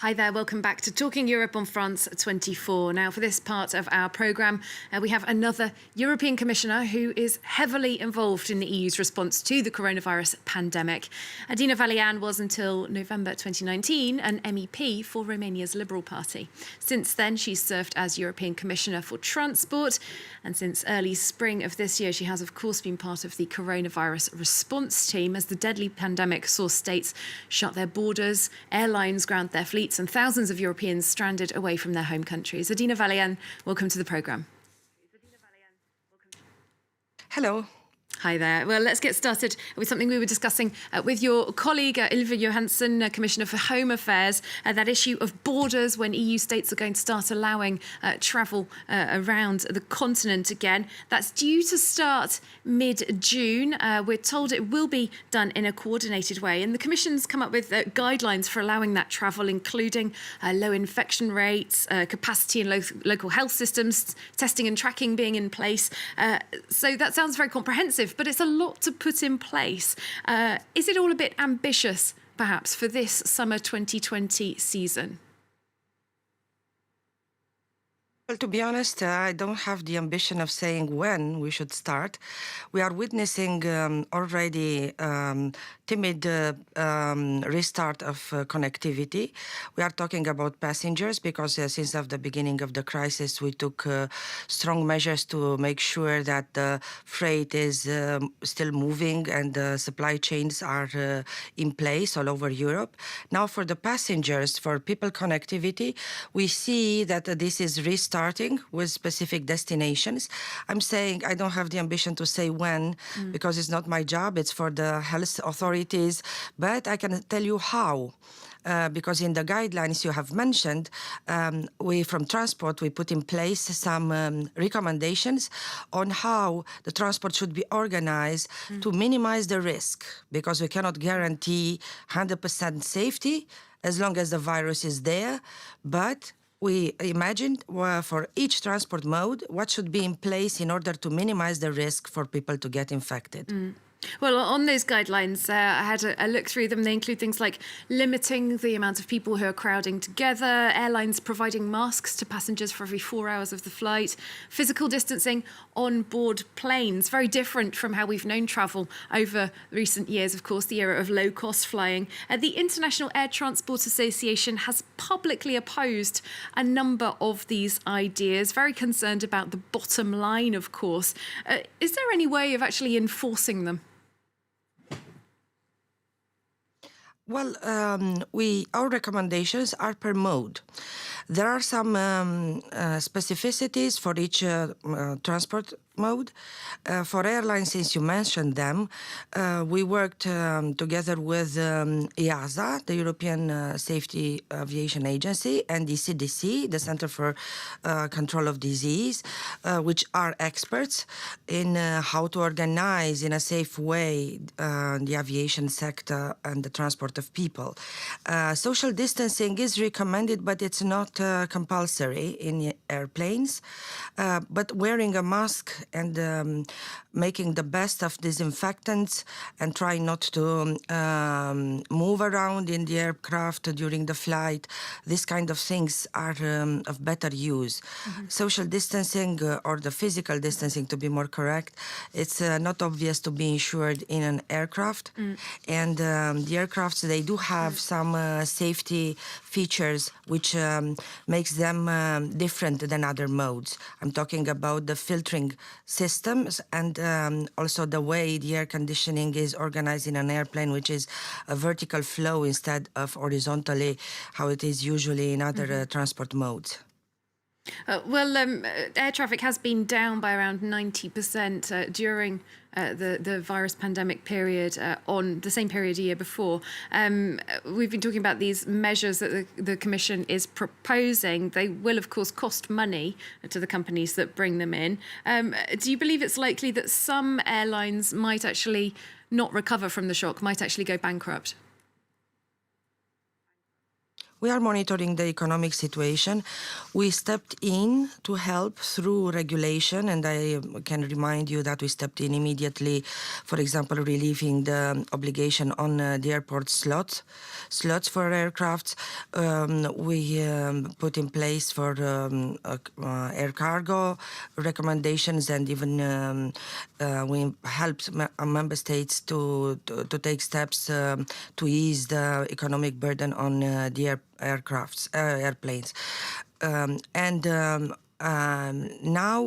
Hi there, welcome back to Talking Europe on France 24. Now, for this part of our programme, we have another European Commissioner who is heavily involved in the EU's response to the coronavirus pandemic. Adina Valean was until November 2019 an MEP for Romania's Liberal Party. Since then, she's served as European Commissioner for Transport. And since early spring of this year, she has, of course, been part of the coronavirus response team as the deadly pandemic saw states shut their borders, airlines ground their fleets, and thousands of Europeans stranded away from their home countries. Adina Valean, welcome to the programme. Hello. Hi there. Well, let's get started with something we were discussing with your colleague, Ylva Johansson, Commissioner for Home Affairs, that issue of borders when EU states are going to start allowing travel around the continent again. That's due to start mid-June. We're told it will be done in a coordinated way. And the Commission's come up with guidelines for allowing that travel, including low infection rates, capacity in local health systems, testing and tracking being in place. So that sounds very comprehensive, but it's a lot to put in place. Is it all a bit ambitious, perhaps, for this summer 2020 season? Well, to be honest, I don't have the ambition of saying when we should start. We are witnessing already timid restart of connectivity. We are talking about passengers because since of the beginning of the crisis, we took strong measures to make sure that the freight is still moving and the supply chains are in place all over Europe. Now for the passengers, for people connectivity, we see that this is restarting with specific destinations. I'm saying I don't have the ambition to say when because it's not my job, it's for the health authorities, but I can tell you how. Because in the guidelines you have mentioned, we from transport, we put in place some recommendations on how the transport should be organized to minimize the risk, because we cannot guarantee 100% safety as long as the virus is there, but we imagined for each transport mode what should be in place in order to minimize the risk for people to get infected. Well, on those guidelines, I had a look through them. They include things like limiting the amount of people who are crowding together, airlines providing masks to passengers for every 4 hours of the flight, physical distancing on board planes, very different from how we've known travel over recent years, of course, the era of low-cost flying. The International Air Transport Association has publicly opposed a number of these ideas, very concerned about the bottom line, of course. Is there any way of actually enforcing them? Well, our recommendations are per mode. There are some specificities for each transport mode. For airlines, since you mentioned them, we worked together with EASA, the European Safety Aviation Agency, and the CDC, the Center for Control of Disease, which are experts in how to organize in a safe way the aviation sector and the transport of people. Social distancing is recommended, but it's not compulsory in airplanes. But wearing a mask and making the best of disinfectants and trying not to move around in the aircraft during the flight, these kind of things are of better use. Social distancing or the physical distancing, to be more correct, it's not obvious to be insured in an aircraft. And the aircrafts, they do have some safety features which makes them different than other modes. I'm talking about the filtering systems and also the way the air conditioning is organized in an airplane, which is a vertical flow instead of horizontally, how it is usually in other transport modes. Air traffic has been down by around 90% during the virus pandemic period on the same period a year before. We've been talking about these measures that the Commission is proposing. They will, of course, cost money to the companies that bring them in. Do you believe it's likely that some airlines might actually not recover from the shock, might actually go bankrupt? we are monitoring the economic situation. We stepped in to help through regulation, and I can remind you that we stepped in immediately, for example, relieving the obligation on the airport slots for aircrafts. We put in place for air cargo recommendations, and even we helped member states to take steps to ease the economic burden on the airplanes. Now,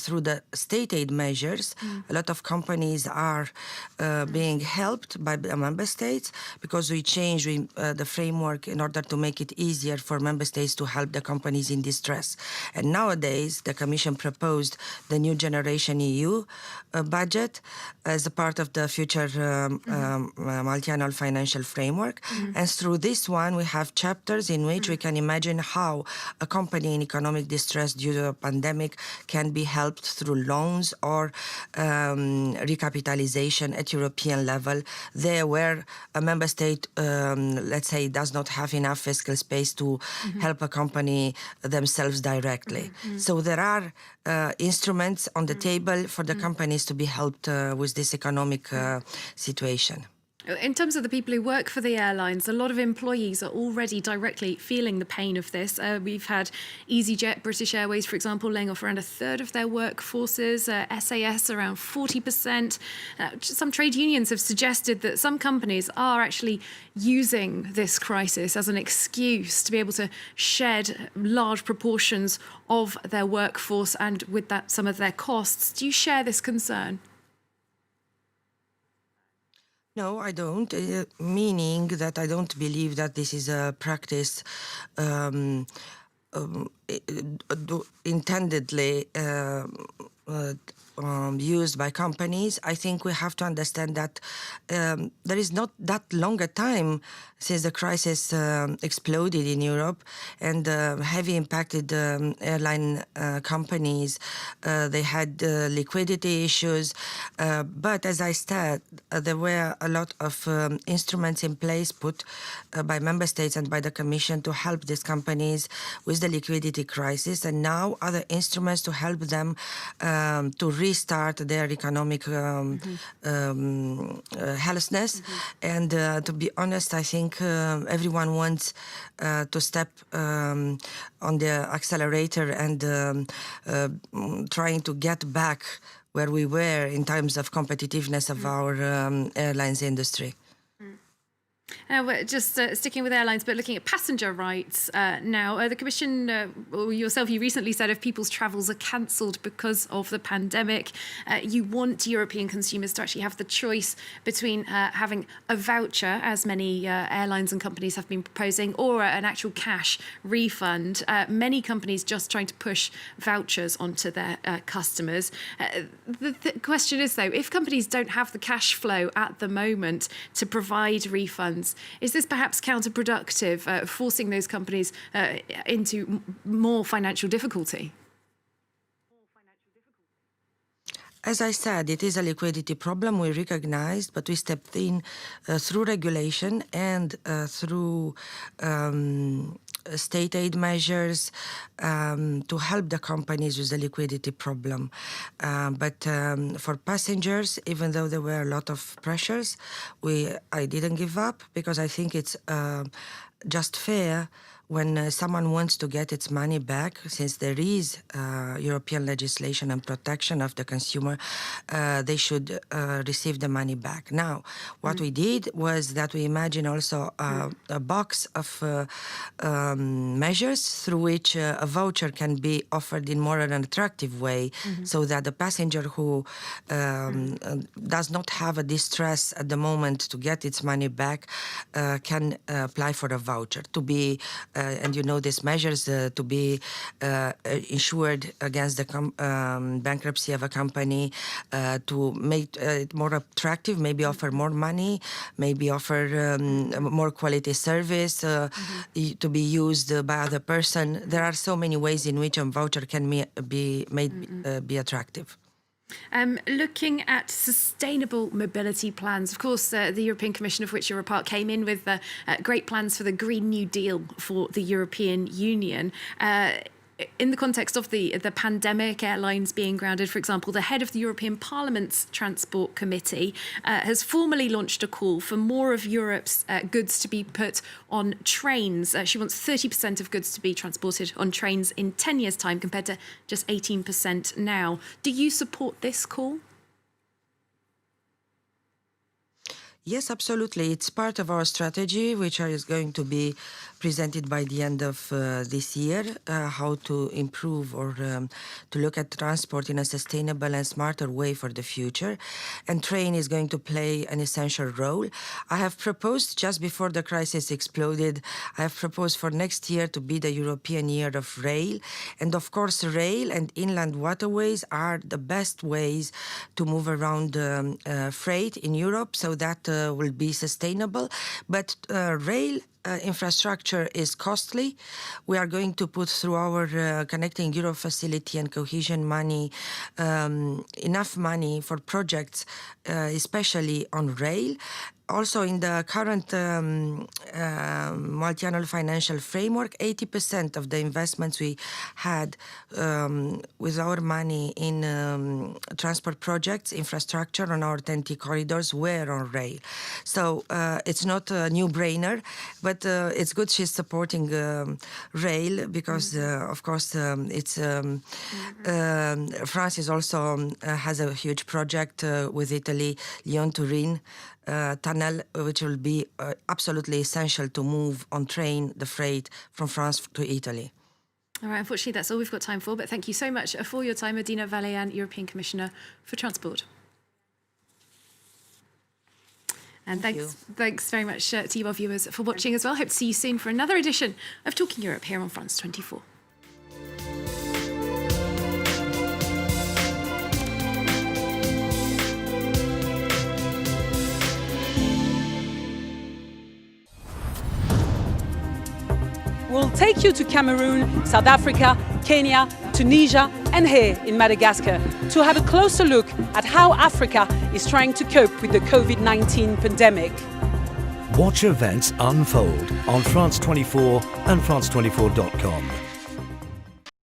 through the state aid measures, a lot of companies are being helped by the member states, because we changed the framework in order to make it easier for member states to help the companies in distress. And nowadays, the Commission proposed the new Generation EU budget as a part of the future multi-annual financial framework. And through this one, we have chapters in which we can imagine how a company in economic distress due to a pandemic can be helped through loans or recapitalization at European level, there where a member state, let's say, does not have enough fiscal space to help a company themselves directly. So there are instruments on the table for the companies to be helped with this economic situation. In terms of the people who work for the airlines, a lot of employees are already directly feeling the pain of this. We've had EasyJet, British Airways, for example, laying off around a third of their workforces, SAS around 40%. Some trade unions have suggested that some companies are actually using this crisis as an excuse to be able to shed large proportions of their workforce and with that some of their costs. Do you share this concern? No, I don't, meaning that I don't believe that this is a practice intendedly used by companies. I think we have to understand that there is not that long a time since the crisis exploded in Europe and heavily impacted airline companies. They had liquidity issues, but as I said, there were a lot of instruments in place put by member states and by the Commission to help these companies with the liquidity crisis, and now other instruments to help them to restart their economic healthiness. And to be honest, I think everyone wants to step on the accelerator and trying to get back where we were in terms of competitiveness of our airlines industry. We're just sticking with airlines, but looking at passenger rights now. The Commission, or yourself, you recently said if people's travels are cancelled because of the pandemic, you want European consumers to actually have the choice between having a voucher, as many airlines and companies have been proposing, or an actual cash refund. Many companies just trying to push vouchers onto their customers. The question is, though, if companies don't have the cash flow at the moment to provide refunds, is this perhaps counterproductive, forcing those companies into more financial difficulty? As I said, it is a liquidity problem we recognized, but we stepped in through regulation and through state aid measures to help the companies with the liquidity problem. But for passengers, even though there were a lot of pressures, I didn't give up, because I think it's just fair when someone wants to get its money back, since there is European legislation and protection of the consumer, they should receive the money back. Now, what we did was that we imagined also a box of measures through which a voucher can be offered in more an attractive way, so that the passenger who does not have a distress at the moment to get its money back can apply for a voucher to be and you know these measures to be insured against the bankruptcy of a company, to make it more attractive, maybe offer more money, maybe offer more quality service to be used by other person. There are so many ways in which a voucher can be made be attractive. Looking at sustainable mobility plans, of course, the European Commission, of which you're a part, came in with great plans for the Green New Deal for the European Union. In the context of the pandemic, airlines being grounded, for example, the head of the European Parliament's Transport Committee has formally launched a call for more of Europe's goods to be put on trains. She wants 30% of goods to be transported on trains in 10 years' time compared to just 18% now. Do you support this call? Yes, absolutely. It's part of our strategy, which is going to be presented by the end of this year, how to improve or to look at transport in a sustainable and smarter way for the future. And train is going to play an essential role. I have proposed, just before the crisis exploded, I have proposed for next year to be the European Year of Rail. And of course, rail and inland waterways are the best ways to move around freight in Europe, so that will be sustainable. But rail infrastructure is costly. We are going to put through our Connecting Europe facility and cohesion money enough money for projects, especially on rail. Also, in the current multi-annual financial framework, 80% of the investments we had with our money in transport projects, infrastructure on our TEN-T corridors were on rail. So it's not a new-brainer, but it's good she's supporting rail because, of course, it's France is also has a huge project with Italy, Lyon-Turin tunnel, which will be absolutely essential to move on train the freight from France to Italy. All right, unfortunately, that's all we've got time for, but thank you so much for your time, Adina Valean, European Commissioner for Transport. And thanks very much to you, our viewers, for watching as well. Hope to see you soon for another edition of Talking Europe here on France 24. We'll take you to Cameroon, South Africa, Kenya, Tunisia, and here in Madagascar to have a closer look at how Africa is trying to cope with the COVID-19 pandemic. Watch events unfold on France 24 and France24.com.